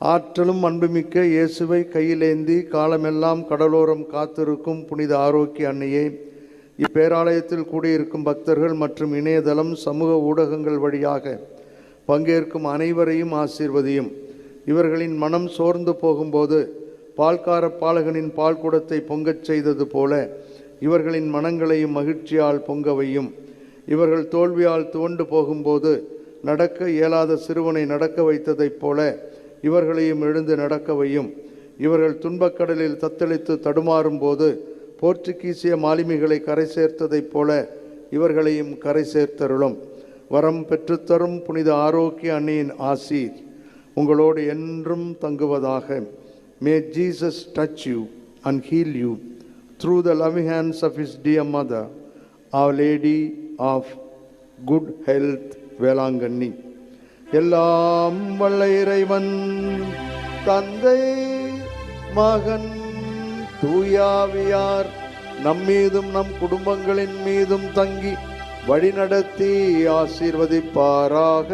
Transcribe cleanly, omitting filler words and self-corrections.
ஆற்றலும் அன்புமிக்க இயேசுவை கையிலேந்தி காலமெல்லாம் கடலோரம் காத்திருக்கும் புனித ஆரோக்கிய அன்னையே, இப்பேராலயத்தில் கூடியிருக்கும் பக்தர்கள் மற்றும் இணையதளம் சமூக ஊடகங்கள் வழியாக பங்கேற்கும் அனைவரையும் ஆசீர்வதியும். இவர்களின் மனம் சோர்ந்து போகும்போது பால்கார பாலகனின் பால் குடத்தை பொங்கச் செய்தது போல இவர்களின் மனங்களையும் மகிழ்ச்சியால் பொங்கவையும். இவர்கள் தோல்வியால் துவண்டு போகும்போது நடக்க இயலாத சிறுவனை நடக்க வைத்ததைப் போல இவர்களையும் எழுந்து நடக்கவையும். இவர்கள் துன்பக்கடலில் தத்தளித்து தடுமாறும் போது போர்ச்சுகீசிய மாலுமிகளை கரை சேர்த்ததைப் போல இவர்களையும் கரை சேர்த்தருளும். வரம் பெற்றுத்தரும் புனித ஆரோக்கிய அன்னையின் ஆசீர் உங்களோடு என்றும் தங்குவதாக. May Jesus touch you and heal you through the loving hands of his dear mother, Our Lady of Good Health, Velankanni. எல்லாம் வல்ல இறைவன் தந்தை மகன் தூயாவியார் நம்மீதும் நம் குடும்பங்களின் மீதும் தங்கி வழிநடத்தி ஆசீர்வதிப்பாராக.